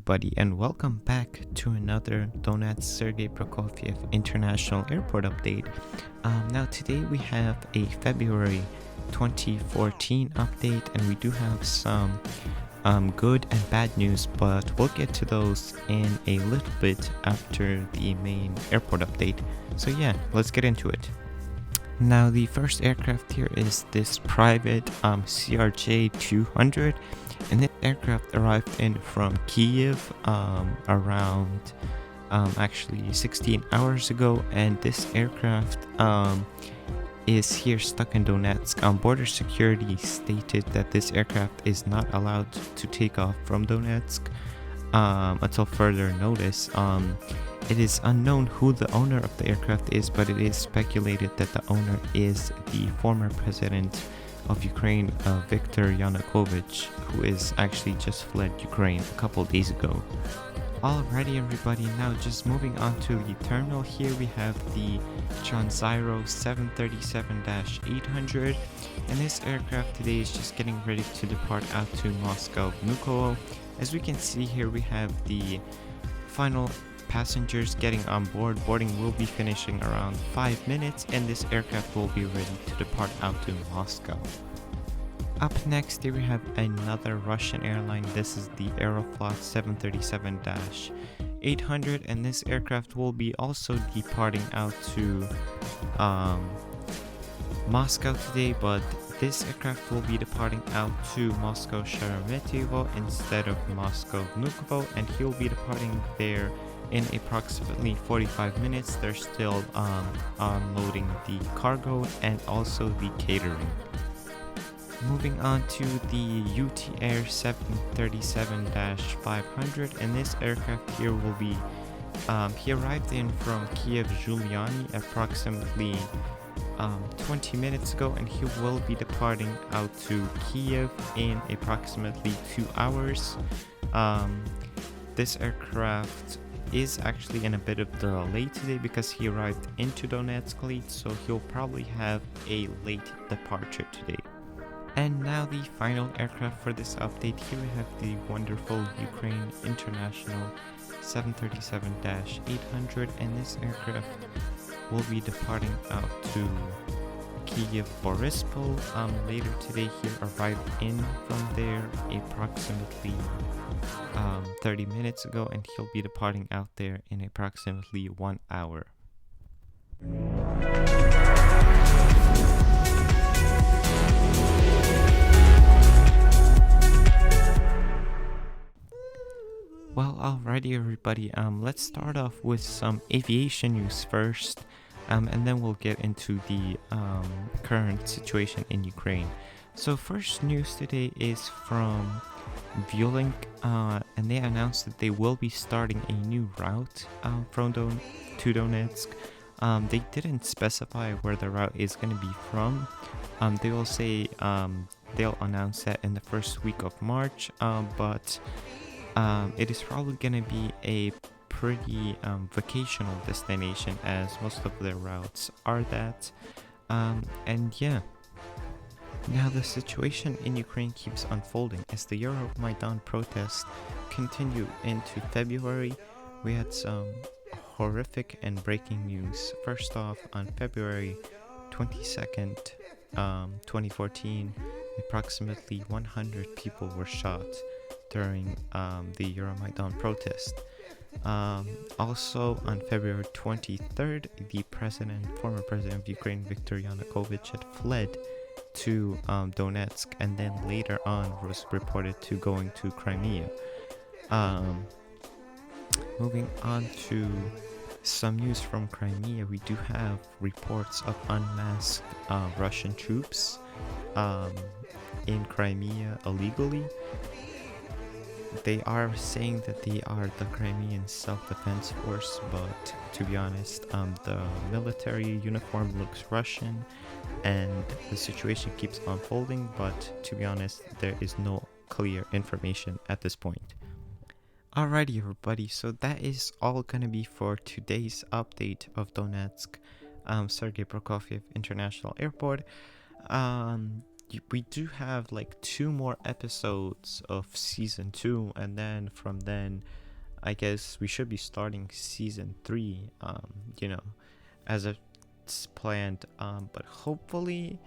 everybody, and welcome back to another Donetsk Sergey Prokofiev International Airport update. Now today we have a February 2014 update, and we do have some good and bad news, but we'll get to those in a little bit after the main airport update. So yeah, let's get into it. Now the first aircraft here is this private CRJ-200, and this aircraft arrived in from Kiev around actually 16 hours ago, and this aircraft is here stuck in Donetsk. Border security stated that this aircraft is not allowed to take off from Donetsk until further notice. It is unknown who the owner of the aircraft is, but it is speculated that the owner is the former president of Ukraine, Viktor Yanukovych, who is actually just fled Ukraine a couple days ago. Alrighty everybody, now just moving on to the terminal. Here we have the Transyro 737-800, and this aircraft today is just getting ready to depart out to Moscow Vnukovo. As we can see here, we have the final passengers getting on board. Boarding will be finishing around 5 minutes, and this aircraft will be ready to depart out to Moscow. Up next, here we have another Russian airline. This is the Aeroflot 737-800, and this aircraft will be also departing out to Moscow today, but this aircraft will be departing out to Moscow Sheremetyevo instead of Moscow Vnukovo, and he'll be departing there in approximately 45 minutes. They're still unloading the cargo and also the catering. Moving on to the UT Air 737-500, and this aircraft here will be he arrived in from Kiev Zhuliany approximately 20 minutes ago, and he will be departing out to Kiev in approximately 2 hours. This aircraft is actually in a bit of delay today because he arrived into Donetsk late, so he'll probably have a late departure today. And now the final aircraft for this update. Here we have the wonderful Ukraine International 737-800, and this aircraft will be departing out to Kiev Borispol later today. He arrived in from there approximately 30 minutes ago, and he'll be departing out there in approximately 1 hour. Well, alrighty everybody, let's start off with some aviation news first, and then we'll get into the current situation in Ukraine. So first news today is from Vueling, and they announced that they will be starting a new route from to Donetsk. They didn't specify where the route is going to be from. They will say they'll announce that in the first week of March, but it is probably going to be a pretty vacational destination, as most of their routes are that. And yeah. Now the situation in Ukraine keeps unfolding as the Euromaidan protests continue into February. We had some horrific and breaking news. First off, on February 22nd, 2014, approximately 100 people were shot during the Euromaidan protest. Also on February 23rd, the former president of Ukraine, Viktor Yanukovych, had fled to Donetsk, and then later on was reported to going to Crimea. Moving on to some news from Crimea, we do have reports of unmasked Russian troops in Crimea illegally. They are saying that they are the Crimean Self-Defense Force, but to be honest, the military uniform looks Russian, and the situation keeps unfolding, but to be honest, there is no clear information at this point. Alrighty everybody, so that is all gonna be for today's update of Donetsk Sergey Prokofiev International Airport. we do have like 2 more episodes of season 2, and then from then I guess we should be starting season 3, as it's planned. But hopefully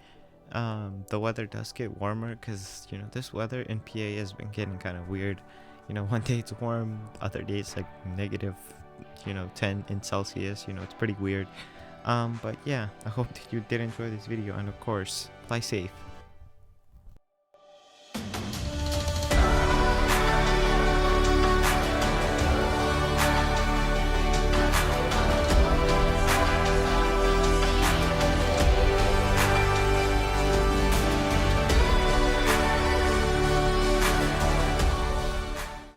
the weather does get warmer, because this weather in PA has been getting kind of weird. One day it's warm, other day it's like negative 10 in Celsius. It's pretty weird. But yeah, I hope that you did enjoy this video, and of course, fly safe.